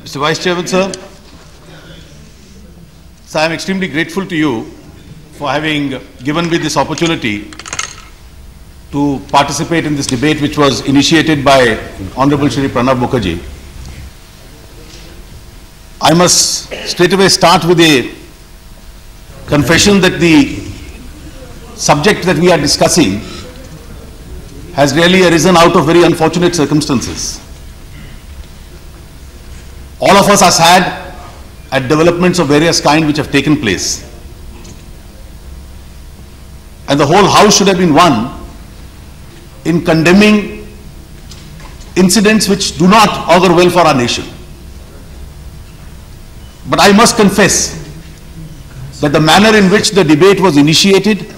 Mr. Vice Chairman, sir, I am extremely grateful to you for having given me this opportunity to participate in this debate which was initiated by Honorable Shri Pranab Mukherjee. I must straight away start with a confession that the subject that we are discussing has really arisen out of very unfortunate circumstances. All of us are sad at developments of various kind which have taken place. And the whole House should have been one in condemning incidents which do not augur well for our nation. But I must confess that the manner in which the debate was initiated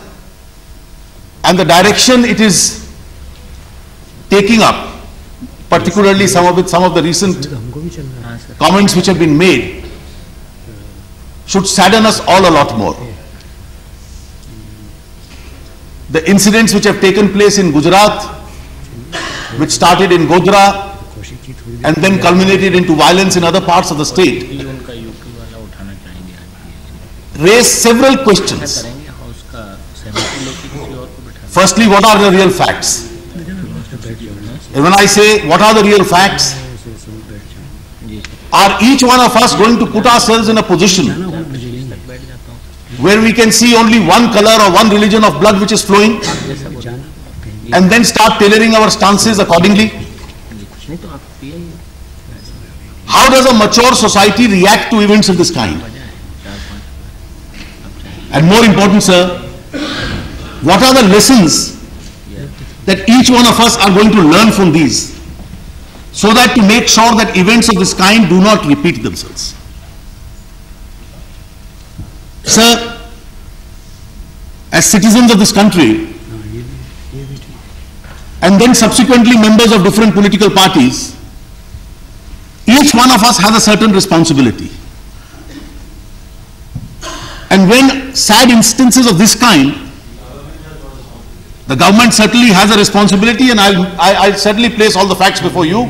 and the direction it is taking up, particularly some of the recent comments which have been made, should sadden us all a lot more. The incidents which have taken place in Gujarat, which started in Godhra and then culminated into violence in other parts of the state, raise several questions. Firstly, what are the real facts? And when I say what are the real facts, are each one of us going to put ourselves in a position where we can see only one color or one religion of blood which is flowing and then start tailoring our stances accordingly? How does a mature society react to events of this kind? And more important, sir, what are the lessons that each one of us are going to learn from these, so that to make sure that events of this kind do not repeat themselves? Sir, as citizens of this country, and then subsequently members of different political parties, each one of us has a certain responsibility. And when sad instances of this kind, the government certainly has a responsibility, and I'll certainly place all the facts before you.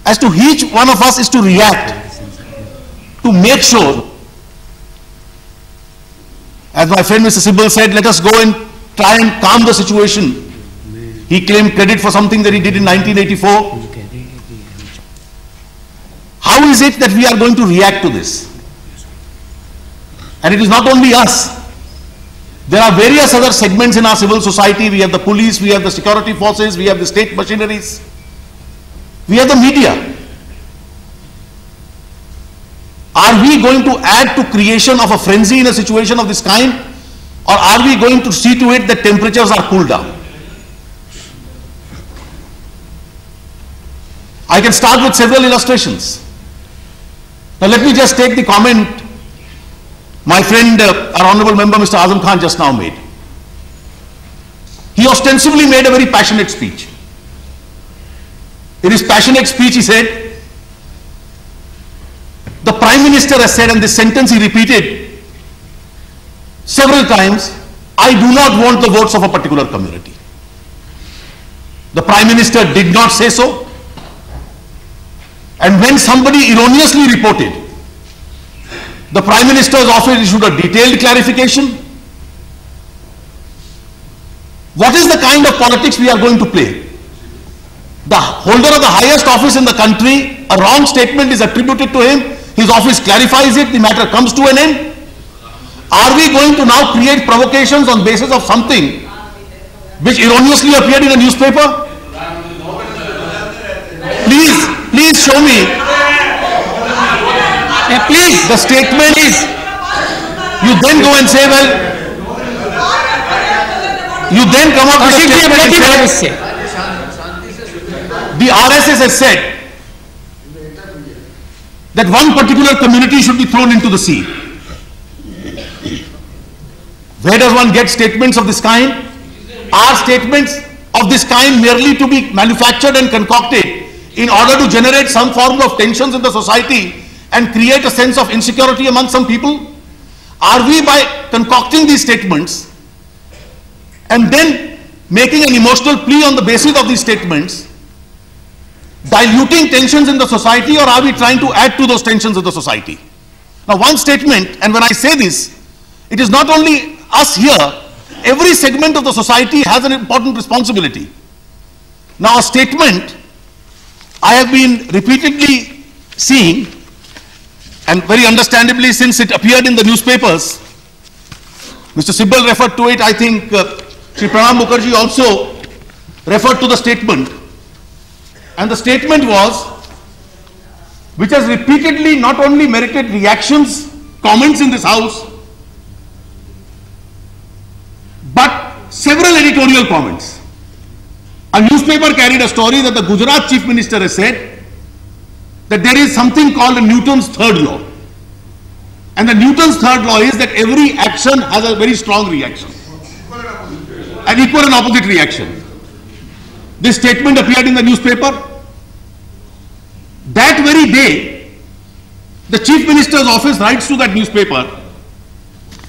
As to each one of us is to react, to make sure, as my friend Mr. Sibal said, let us go and try and calm the situation. He claimed credit for something that he did in 1984. How is it that we are going to react to this? And it is not only us. There are various other segments in our civil society. We have the police, we have the security forces, we have the state machineries, we have the media. Are we going to add to creation of a frenzy in a situation of this kind, or are we going to see to it that temperatures are cooled down? I can start with several illustrations. Now let me just take the comment my friend, our honorable member Mr. Azam Khan just now made. He ostensibly made a very passionate speech. In his passionate speech he said, the Prime Minister has said, and this sentence he repeated several times, I do not want the votes of a particular community. The Prime Minister did not say so. And when somebody erroneously reported, the Prime Minister's office issued a detailed clarification. What is the kind of politics we are going to play? The holder of the highest office in the country, a wrong statement is attributed to him, his office clarifies it, the matter comes to an end. Are we going to now create provocations on basis of something which erroneously appeared in a newspaper? Please show me. Please, the statement is, you then go and say, well, you then come up with a statement. The RSS has said that one particular community should be thrown into the sea. Where does one get statements of this kind? Are statements of this kind merely to be manufactured and concocted in order to generate some form of tensions in the society and create a sense of insecurity among some people? Are we, by concocting these statements and then making an emotional plea on the basis of these statements, diluting tensions in the society, or are we trying to add to those tensions in the society? Now, one statement, and when I say this, it is not only us here, every segment of the society has an important responsibility. Now, a statement I have been repeatedly seeing, and very understandably since it appeared in the newspapers, Mr. Sibal referred to it, I think Shri Pranab Mukherjee also referred to the statement. And the statement was, which has repeatedly not only merited reactions, comments in this house, but several editorial comments. A newspaper carried a story that the Gujarat Chief Minister has said that there is something called Newton's third law. And the Newton's third law is that every action has a very strong reaction. An equal and opposite reaction. This statement appeared in the newspaper. That very day, the Chief Minister's office writes to that newspaper,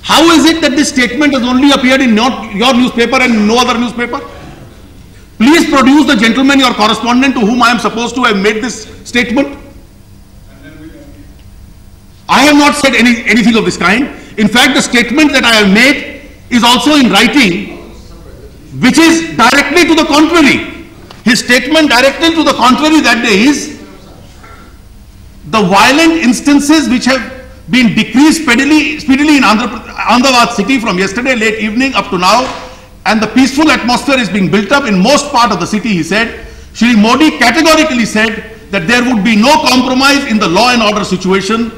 how is it that this statement has only appeared in your newspaper and no other newspaper? Please produce the gentleman, your correspondent, to whom I am supposed to have made this statement. I have not said anything of this kind. In fact, the statement that I have made is also in writing, which is directly to the contrary. His statement directly to the contrary that day is, the violent instances which have been decreased speedily in Ahmedabad city from yesterday late evening up to now, and the peaceful atmosphere is being built up in most part of the city, he said. Shri Modi categorically said that there would be no compromise in the law and order situation,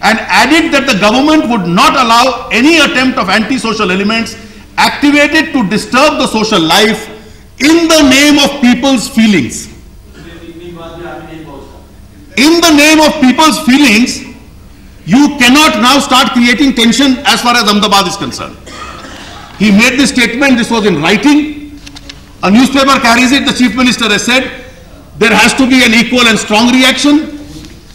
and added that the government would not allow any attempt of anti-social elements activated to disturb the social life in the name of people's feelings. In the name of people's feelings, you cannot now start creating tension as far as Ahmedabad is concerned. He made this statement, this was in writing. A newspaper carries it, the Chief Minister has said, there has to be an equal and strong reaction.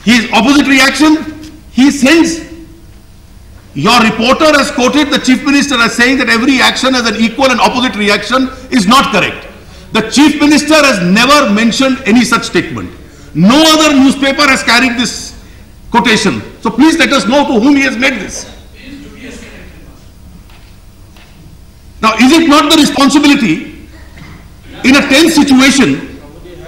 His opposite reaction, he sends. Your reporter has quoted the Chief Minister as saying that every action has an equal and opposite reaction is not correct. The Chief Minister has never mentioned any such statement. No other newspaper has carried this quotation. So please let us know to whom he has made this. Now, is it not the responsibility in a tense situation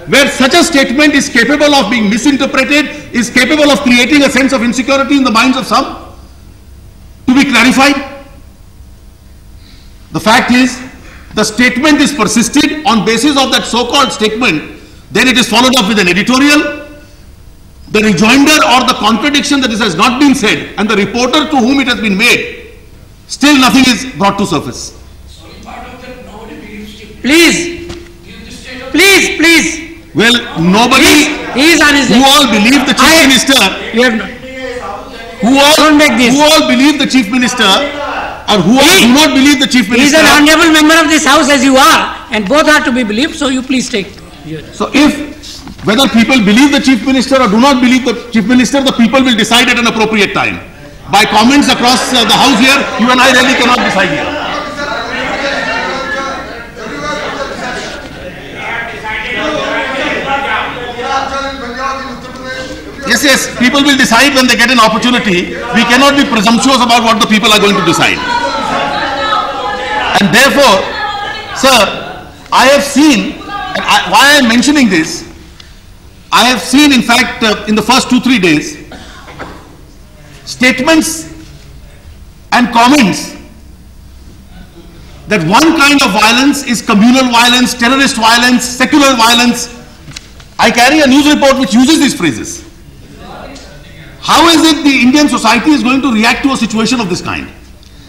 where such a statement is capable of being misinterpreted, is capable of creating a sense of insecurity in the minds of some, to be clarified? The fact is, the statement is persisted. On basis of that so-called statement, then it is followed up with an editorial. The rejoinder or the contradiction that this has not been said, and the reporter to whom it has been made, still nothing is brought to surface. Please. Well, nobody who all believe the Chief Minister, who all believe the Chief Minister, or who all do not believe the Chief Minister. He is an honorable member of this house as you are, and both are to be believed, so you please take. So whether people believe the Chief Minister or do not believe the Chief Minister, the people will decide at an appropriate time. By comments across the house here, you and I really cannot decide here. Yes, people will decide when they get an opportunity. We cannot be presumptuous about what the people are going to decide. And therefore, sir, I have seen, why I am mentioning this, I have seen in fact in the first 2-3 days, statements and comments that one kind of violence is communal violence, terrorist violence, secular violence. I carry a news report which uses these phrases. How is it the Indian society is going to react to a situation of this kind?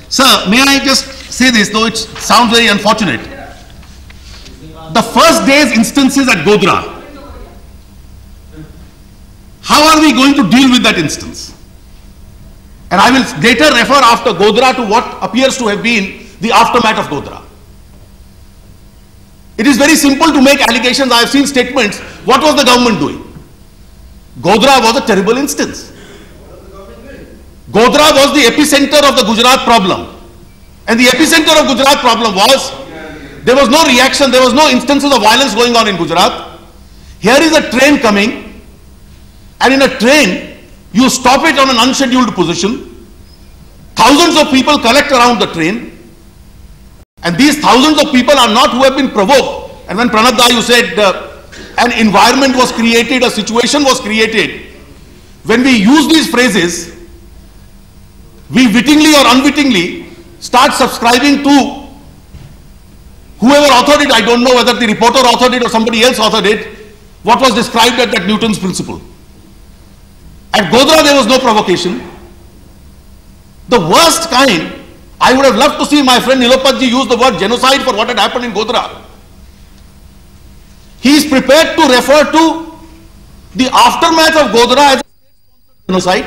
Sir, may I just say this, though it sounds very unfortunate. The first day's instances at Godhra, how are we going to deal with that instance? And I will later refer after Godhra to what appears to have been the aftermath of Godhra. It is very simple to make allegations. I have seen statements. What was the government doing? Godhra was a terrible instance. Godhra was the epicenter of the Gujarat problem. And the epicenter of Gujarat problem was, there was no reaction, there was no instances of violence going on in Gujarat. Here is a train coming, and in a train, you stop it on an unscheduled position. Thousands of people collect around the train, and these thousands of people are not who have been provoked. And when Pranab Da, you said an environment was created, a situation was created. When we use these phrases, we wittingly or unwittingly start subscribing to whoever authored it. I don't know whether the reporter authored it or somebody else authored it. What was described as that Newton's principle. At Godhra there was no provocation. The worst kind, I would have loved to see my friend Nilopatji use the word genocide for what had happened in Godhra. He is prepared to refer to the aftermath of Godhra as genocide.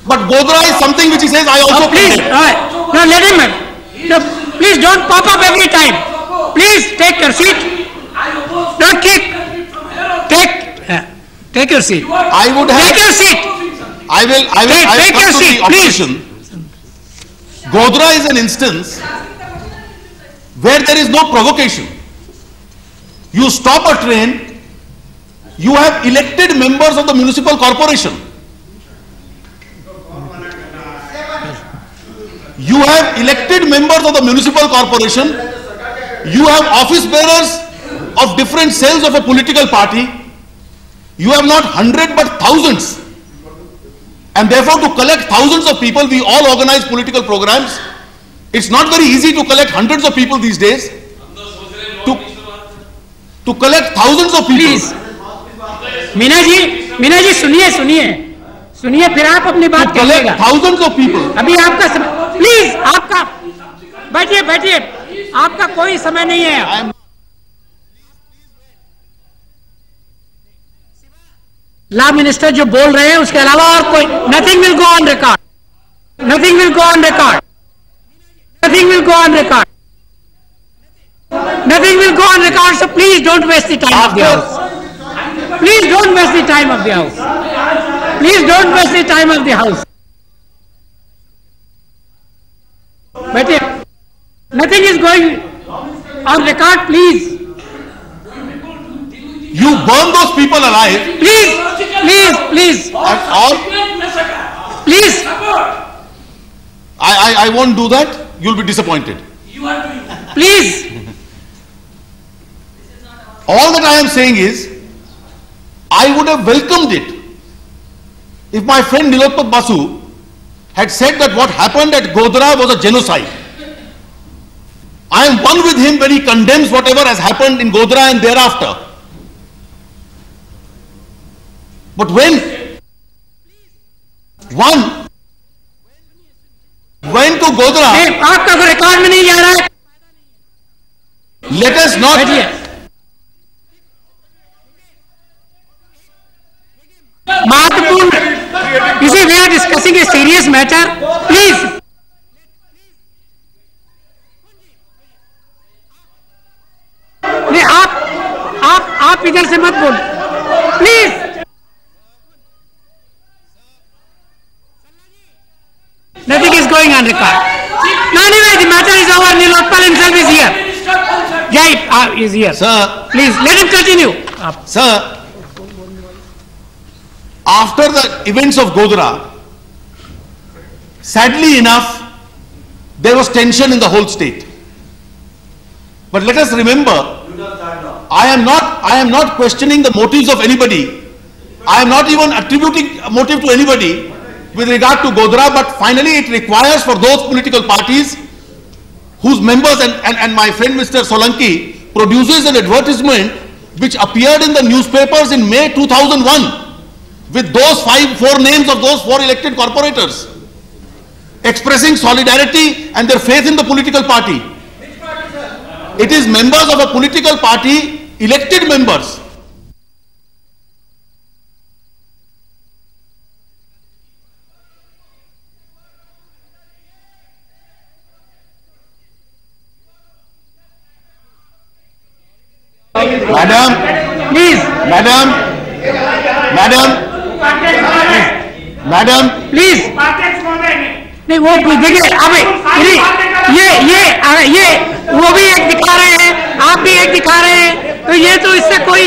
But Godhra is something which he says I also please, no, let him. No, please don't pop up every time. Please take your seat. Don't kick. Take your seat. I would have. Take your seat. I will take your seat, please. Godhra is an instance where there is no provocation. You stop a train, you have elected members of the municipal corporation. You have elected members of the municipal corporation. You have office bearers of different cells of a political party. You have not 100 but thousands. And therefore to collect thousands of people, we all organize political programs. It's not very easy to collect hundreds of people these days. To collect thousands of people. Please. Meena ji सुनिए फिर आप अपनी बात कहिएगा. Thousands of people. अभी आपका समय, please आपका बैठिए आपका कोई समय नहीं है. लॉ मिनिस्टर जो बोल रहे हैं उसके अलावा और कोई. Nothing will go on record. Nothing will go on record. Nothing will go on record. Nothing will go on record, so please don't waste the time of the house. Please don't waste the time of the house. Please don't waste the time of the house. But nothing is going on record, please. You burn those people alive. Please. And all. Please. I won't do that. You'll be disappointed. Please. All that I am saying is, I would have welcomed it if my friend Nilopat Basu had said that what happened at Godhra was a genocide. I am one with him when he condemns whatever has happened in Godhra and thereafter. But when one went to Godhra, आपका कोई record में नहीं जा रहा है. let us not. महत्वपूर्ण. You see, we are discussing a serious matter. Please. नहीं आप इधर से मत बोल. Please. Nothing is going on record. No, anyway, the matter is over. Nilotpal himself is here. Yeah, is here. Sir. Please, let him continue. Sir. After the events of Godhra, sadly enough, there was tension in the whole state. But let us remember, I am not questioning the motives of anybody. I am not even attributing a motive to anybody with regard to Godhra, but finally it requires for those political parties whose members, and my friend Mr. Solanki produces an advertisement which appeared in the newspapers in May 2001. With those four names of those 4 elected corporators expressing solidarity and their faith in the political party. Which party, sir? It is members of a political party, elected members. Madam, Please. Madam, please. नहीं वो देखिए अभी ये वो भी एक दिखा रहे हैं, आप भी एक दिखा रहे हैं, तो ये तो इससे कोई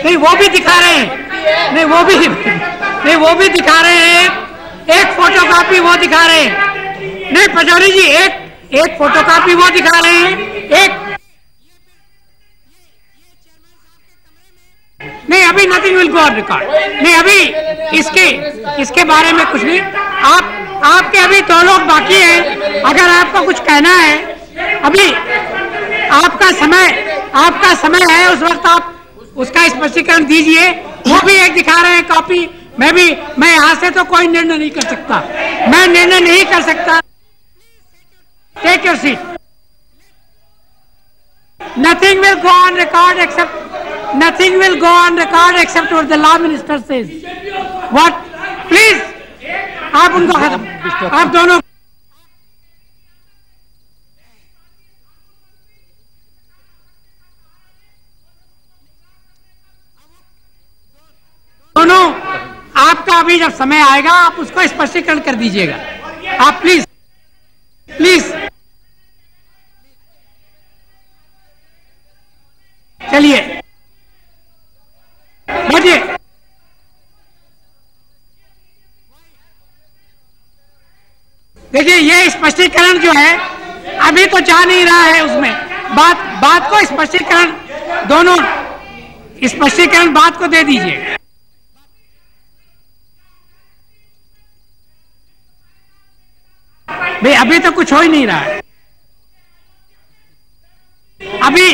नहीं वो भी दिखा रहे हैं, नहीं वो भी दिखा रहे हैं, एक फोटोकॉपी वो दिखा रहे हैं। नहीं पचौरी जी, एक फोटोकॉपी वो दिखा रहे हैं, एक नहीं, अभी nothing will go on record. नहीं अभी इसके बारे में कुछ नहीं। आपके अभी 2 लोग बाकी हैं, अगर आपको कुछ कहना है अभी आपका समय है, उस वक्त आप उसका स्पष्टीकरण दीजिए। वो भी एक दिखा रहे हैं कॉपी। मैं यहां से तो कोई निर्णय नहीं कर सकता, मैं निर्णय नहीं कर सकता। Take your seat. Nothing will go on record except what the law minister says. What? Please, आप उनको खत्म, आप दोनों आपका अभी जब समय आएगा आप उसको स्पष्टीकरण कर दीजिएगा। आप प्लीज चलिए बैठिए। देखिए ये स्पष्टीकरण जो है अभी तो जा नहीं रहा है, उसमें बात को स्पष्टीकरण, दोनों स्पष्टीकरण बात को दे दीजिए। भाई अभी तो कुछ हो ही नहीं रहा है। अभी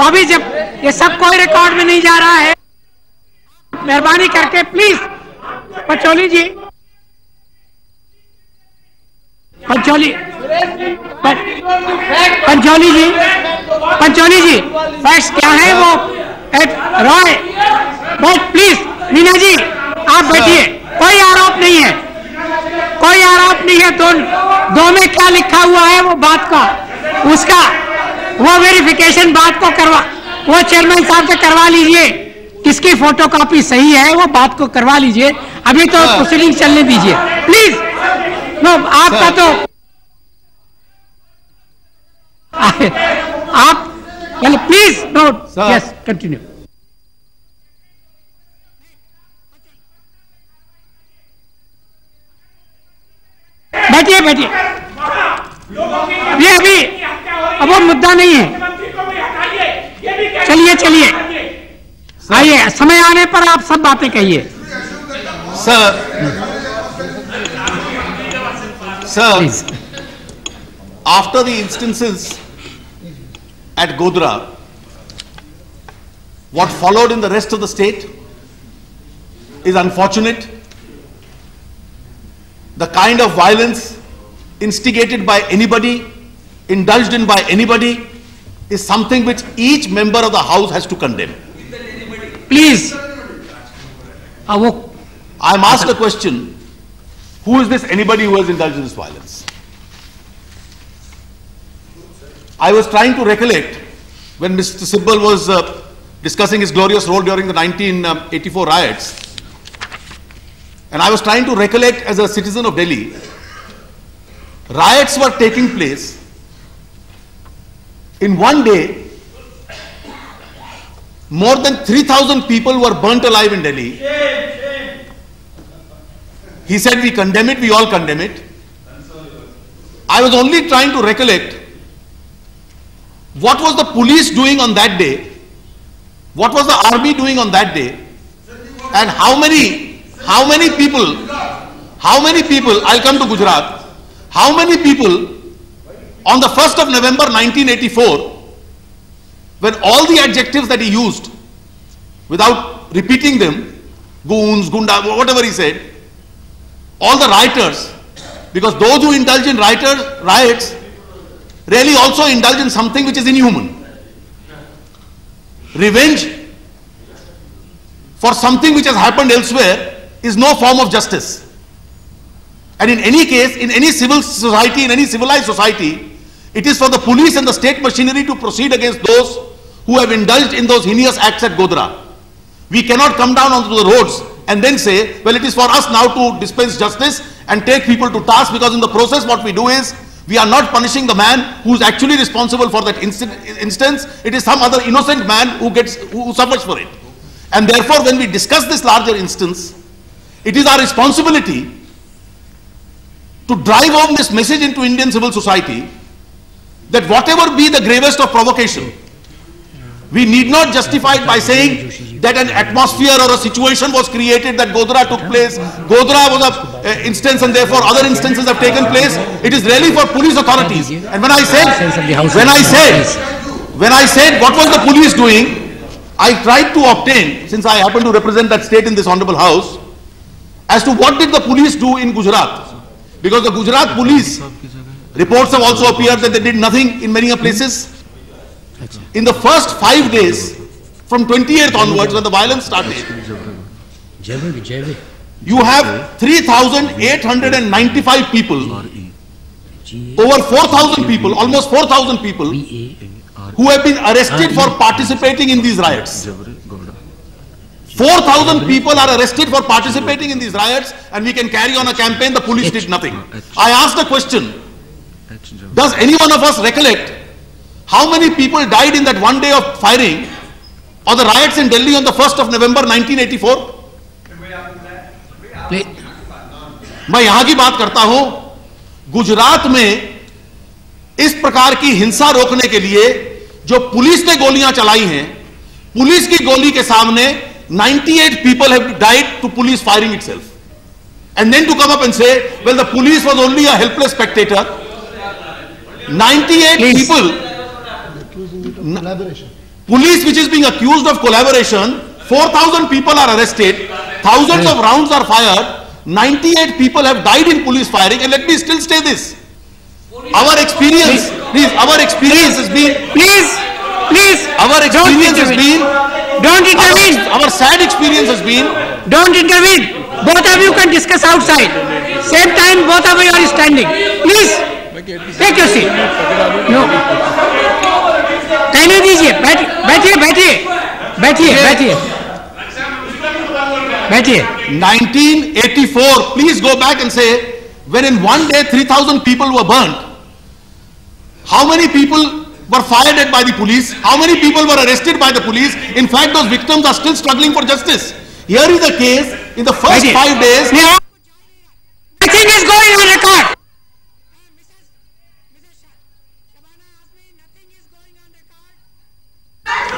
अभी जब ये सब कोई रिकॉर्ड में नहीं जा रहा है, मेहरबानी करके प्लीज पंचोली जी फैक्ट्स क्या है वो रॉय बट प्लीज मीना जी आप बैठिए। कोई आरोप नहीं है, दो में क्या लिखा हुआ है वो बात का, उसका वो वेरिफिकेशन बात को वो चेयरमैन साहब से करवा लीजिए। किसकी फोटोकॉपी सही है वो बात को करवा लीजिए। अभी तो प्रोसीडिंग चलने दीजिए प्लीज। नो आपका तो आप प्लीज नोट। Yes continue. बैठिए अभी अब वो मुद्दा नहीं है। चलिए आइए, समय आने पर आप सब बातें कहिए। Sir, after the instances at Godhra, what followed in the rest of the state is unfortunate. The kind of violence instigated by anybody, indulged in by anybody, is something which each member of the House has to condemn. Please. I'm asked a question, who is this anybody who has indulged in this violence? I was trying to recollect when Mr. Sibbal was discussing his glorious role during the 1984 riots, and I was trying to recollect as a citizen of Delhi, riots were taking place. In one day, more than 3,000 people were burnt alive in Delhi. He said we condemn it, we all condemn it. I was only trying to recollect what was the police doing on that day, what was the army doing on that day, and how many people, I'll come to Gujarat, how many people on the 1st of November 1984, when all the adjectives that he used, without repeating them, goons, gunda, whatever he said, all the rioters, because those who indulge in riots really also indulge in something which is inhuman. Revenge for something which has happened elsewhere is no form of justice. And in any case, in any civil society, in any civilized society, it is for the police and the state machinery to proceed against those who have indulged in those heinous acts at Godhra. We cannot come down onto the roads and then say, well, it is for us now to dispense justice and take people to task, because in the process what we do is, we are not punishing the man who is actually responsible for that instance. It is some other innocent man who suffers for it. And therefore, when we discuss this larger instance, it is our responsibility to drive home this message into Indian civil society that whatever be the gravest of provocation, we need not justify it by saying that an atmosphere or a situation was created, that Godhra took place. Godhra was an instance and therefore other instances have taken place. It is really for police authorities. And when I said what was the police doing, I tried to obtain, since I happen to represent that state in this honorable house, as to what did the police do in Gujarat. Because the Gujarat police reports have also appeared that they did nothing in many places. In the first 5 days, from 28th onwards, when the violence started, you have 3,895 people, over 4,000 people, almost 4,000 people, who have been arrested for participating in these riots. 4,000 people are arrested for participating in these riots, and we can carry on a campaign, the police did nothing. I asked a question, does any one of us recollect how many people died in that one day of firing or the riots in Delhi on the 1st of November 1984? मैं यहां की बात करता हूं, गुजरात में इस प्रकार की हिंसा रोकने के लिए जो पुलिस ने गोलियां चलाई हैं, पुलिस की गोली के सामने 98 people have died to police firing itself. And then to come up and say, well, the police was only a helpless spectator. 98 people, police which is being accused of collaboration, 4,000 people are arrested, thousands of rounds are fired, 98 people have died in police firing. And let me still say this, our experience, please, our experience has been, our experience has been, don't intervene. Our sad experience has been, don't intervene. Both of you can discuss outside. Same time, both of you are standing. Please, take your seat. No. कहने दीजिए, बैठिए, बैठिए. 1984, please go back and say, when in one day 3,000 people were burnt, how many people were fired at by the police? How many people were arrested by the police? In fact, those victims are still struggling for justice. Here is the case, in the first 5 days. Nothing is going on record.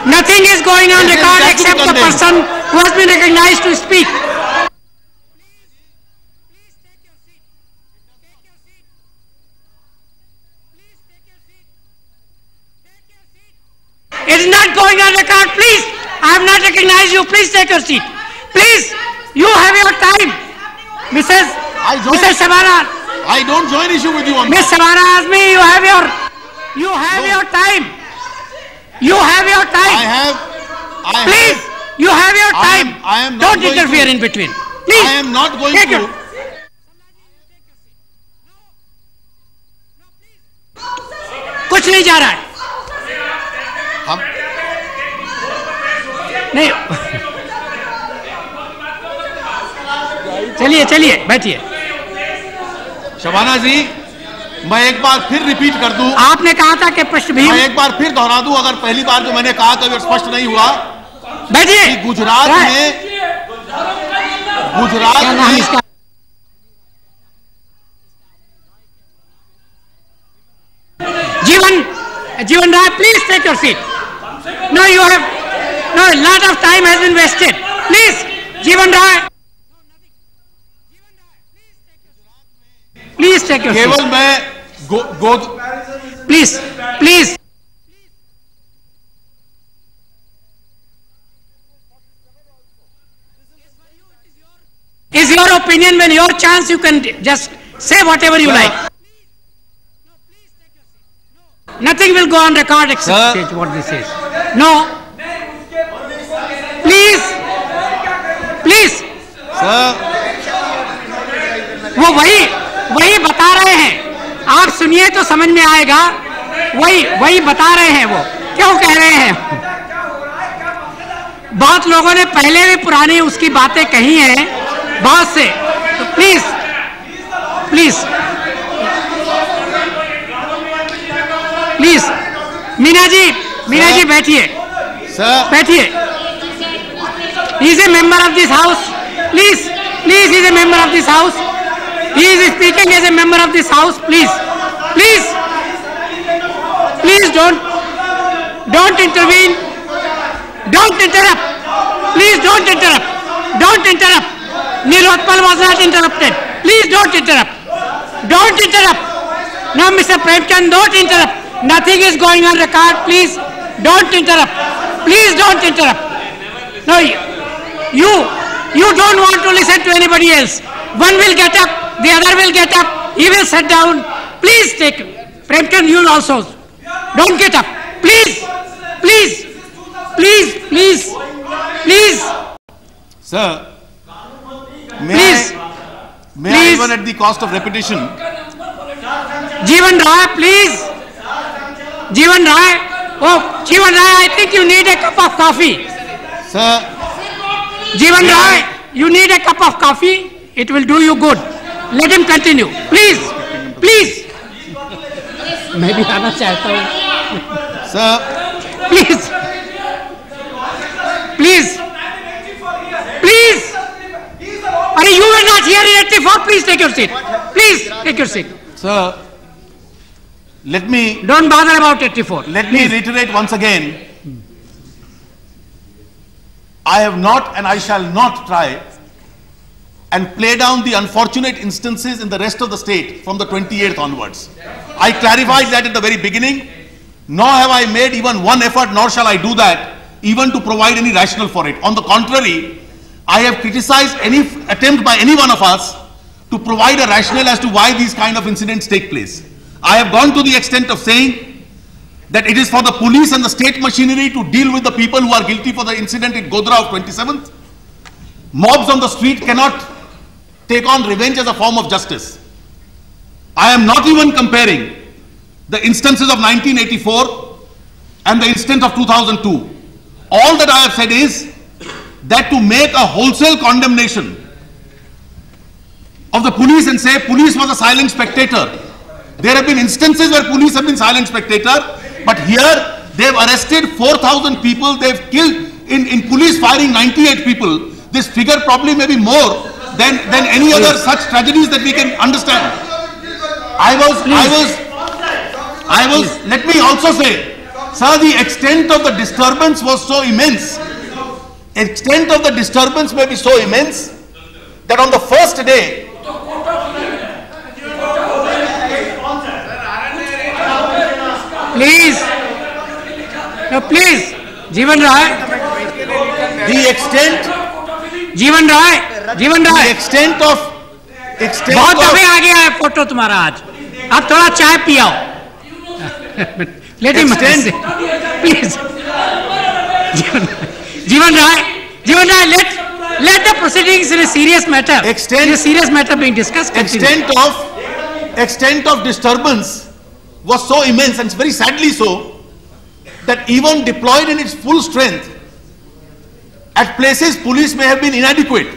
Nothing is going on record except the person who has been recognized to speak. It is not going on record, please. I have not recognized you. Please take your seat. Please, you have your time. Mrs. Shabana. I don't join issue with you on Miss Shabana Azmi, you have your time. You have your time. Please, you have your time. I am not don't interfere in between. Please. I am not going to. कुछ नहीं जा रहा है. नहीं, चलिए बैठिए. शबाना जी, मैं एक बार फिर रिपीट कर दूं. आपने कहा था कि पृष्ठभूमि, मैं एक बार फिर दोहरा दूं, अगर पहली बार जो मैंने कहा कभी स्पष्ट नहीं हुआ. बैठिए. गुजरात में जीवन राय, please take your seat. No, you have a lot of time has been wasted. Please, Jeevan Rai. Please take your seat. केवल मैं Please. Is your opinion, when your chance you can just say whatever you like. Nothing will go on record except what this is. No. Please. Sir. वो वही बता रहे हैं. आप सुनिए तो समझ में आएगा. वही बता रहे हैं. वो क्यों कह रहे हैं? बहुत लोगों ने पहले भी पुरानी उसकी बातें कही हैं, बहुत से, तो please please please Meena ji बैठिए, बैठिए। He is a member of this house, please please, he is a member of this house, he is speaking as a member of this house, please please please don't intervene, don't interrupt, please don't interrupt, Nilotpal was not interrupted, please don't interrupt, now Mr. Premchand, don't interrupt, nothing is going on record, please don't interrupt, no, you don't want to listen to anybody else, one will get up, the other will get up, he will sit down, please take, Premchand, you also, don't get up, please. Sir, may I even at the cost of repetition? Jeevan Rai, please. Jeevan Rai, I think you need a cup of coffee. Sir. Jeevan Rai, you need a cup of coffee. It will do you good. Let him continue. Please. मैं भी आना चाहता हूँ. Sir. Please. Are you were not here in 84? Please take your seat. Sir, don't bother about 84. Let me reiterate once again. I have not and I shall not try and play down the unfortunate instances in the rest of the state from the 28th onwards. I clarified that at the very beginning. Nor have I made even one effort, nor shall I do that, even to provide any rationale for it. On the contrary, I have criticized any attempt by any one of us to provide a rationale as to why these kind of incidents take place. I have gone to the extent of saying that it is for the police and the state machinery to deal with the people who are guilty for the incident in Godhra of 27th. Mobs on the street cannot take on revenge as a form of justice. I am not even comparing the instances of 1984 and the instance of 2002. All that I have said is that to make a wholesale condemnation of the police and say police was a silent spectator. There have been instances where police have been silent spectator, but here they have arrested 4,000 people, they have killed in police firing 98 people. This figure probably may be more than any other such tragedies that we can understand. Let me also say, sir, the extent of the disturbance was so immense. Extent of the disturbance may be so immense that on the first day, please, Jeevan Rai, the extent of बहुत दफे आ गया है photo तुम्हारा आज, अब थोड़ा चाय पियाओ. Let him please. Jeevan Rai, let the proceedings in a serious matter. Being discussed. Extent of disturbance was so immense, and very sadly so, that even deployed in its full strength, at places police may have been inadequate.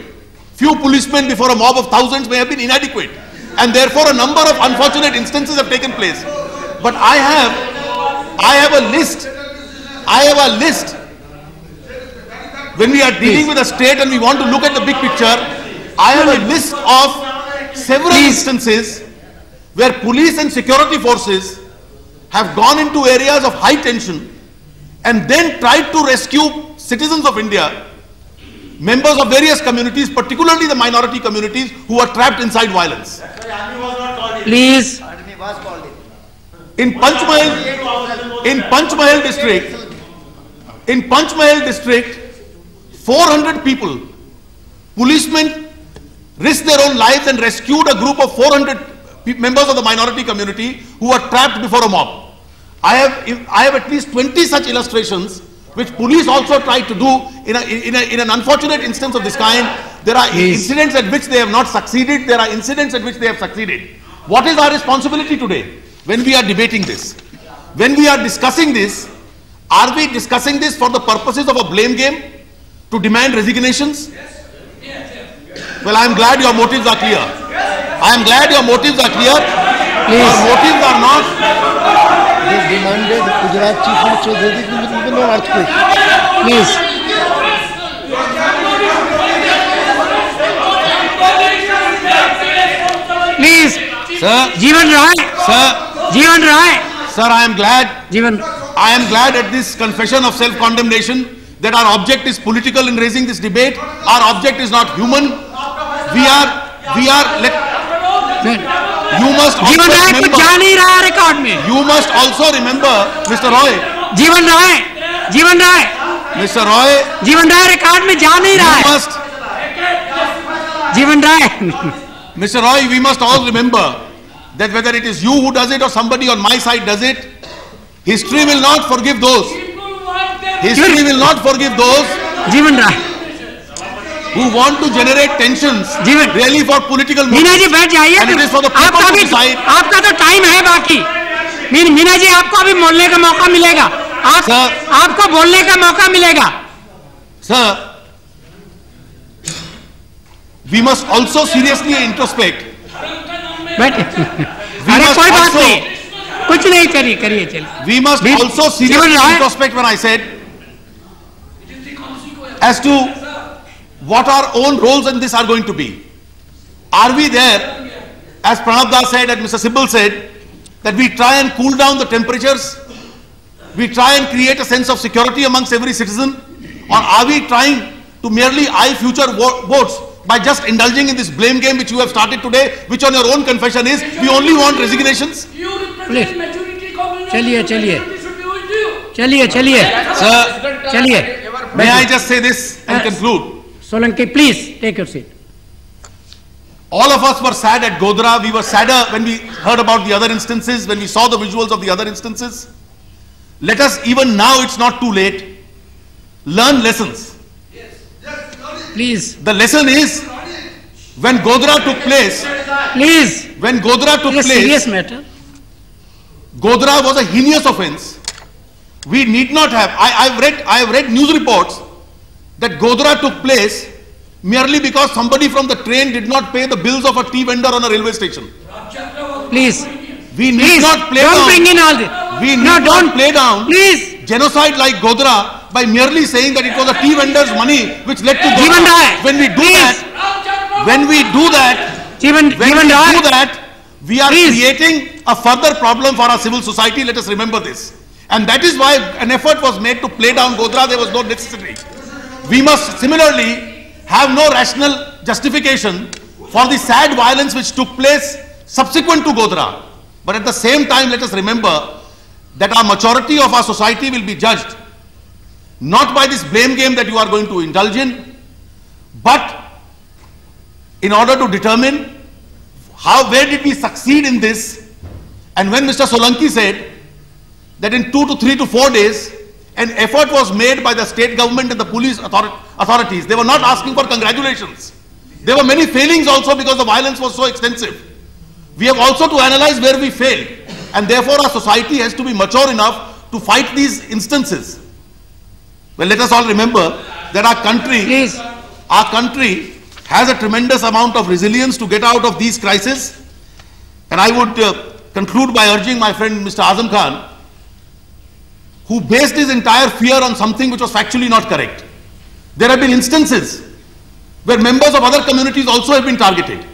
Few policemen before a mob of thousands may have been inadequate, and therefore a number of unfortunate instances have taken place. But I have a list. When we are dealing with a state and we want to look at the big picture, I have a list of several instances where police and security forces have gone into areas of high tension and then tried to rescue citizens of India, members of various communities, particularly the minority communities who are trapped inside violence. Please. In Panchmahal district, 400 people, policemen risked their own lives and rescued a group of 400 members of the minority community who were trapped before a mob. I have at least 20 such illustrations which police also tried to do in an unfortunate instance of this kind. There are incidents at which they have not succeeded. There are incidents at which they have succeeded. What is our responsibility today when we are debating this? When we are discussing this, are we discussing this for the purposes of a blame game? to demand resignations? Well, I am glad your motives are clear. I am glad your motives are clear. Your motives are not. They demanded Gujarat Chief Minister even no earthquake. Please. Please. Sir. Jeevan Rai. Sir. Jeevan Rai. Sir, I am glad. Jeevan. I am glad at this confession of self-condemnation that our object is political in raising this debate. Our object is not human. You must also जीवन राय कुछ remember. जा नहीं रहा record में. You must also remember, Mr. Roy. जीवन राय. जीवन राय. Mr. Roy. जीवन राय record में जा नहीं रहा You है. must. जीवन राय. Mr. Roy, we must all remember that whether it is you who does it or somebody on my side does it, history will not forgive those. History will not forgive those जीवन राय. who want to generate tensions जीवन. really for political Meena ji motives. बैठ जाइए. And it is for the people आपका to भी decide. आपका तो time है बाकी. मीना जी आपको अभी बोलने का मौका मिलेगा. Sir. आपको बोलने का मौका मिलेगा. Sir, we must also seriously introspect. बैठ. We अरे must कोई बात also- नहीं. कुछ नहीं, चलिए करिए चलिए. We must We- also जीवन seriously Rai. introspect when I said as to what our own roles in this are going to be. Are we there, as Pranab Das said and Mr. Sibal said, that we try and cool down the temperatures, we try and create a sense of security amongst every citizen, or are we trying to merely eye future votes by just indulging in this blame game which you have started today, which on your own confession is, we only want resignations? चलिए चलिए चलिए चलिए Sir, चलिए. may I just say this and conclude? Solanki, please take your seat. All of us were sad at Godhra. We were sadder when we heard about the other instances, when we saw the visuals of the other instances. Let us, even now it's not too late, learn lessons. Please, The lesson is, when Godhra took place, please. when Godhra took It's a serious place, matter. Godhra was a heinous offense. We need not have, I have read news reports that Godhra took place merely because somebody from the train did not pay the bills of a tea vendor on a railway station. Please, We need please, not play don't down. bring in all this. We need No, not don't. play down Please, genocide like Godhra by merely saying that it was a tea vendor's money which led to Jeevan Godhra. Rai, When we do please. that, when we do that, we are Please. creating a further problem for our civil society. Let us remember this. And that is why an effort was made to play down Godhra. There was no necessity. We must similarly have no rational justification for the sad violence which took place subsequent to Godhra. But at the same time, let us remember that our maturity of our society will be judged not by this blame game that you are going to indulge in, but in order to determine where did we succeed in this. And when Mr. Solanki said that in 2 to 3 to 4 days, an effort was made by the state government and the police authorities. They were not asking for congratulations. There were many failings also because the violence was so extensive. We have also to analyze where we failed, and therefore our society has to be mature enough to fight these instances. Well, let us all remember that our country has a tremendous amount of resilience to get out of these crises. And I would conclude by urging my friend Mr. Azam Khan, who based his entire fear on something which was factually not correct. There have been instances where members of other communities also have been targeted.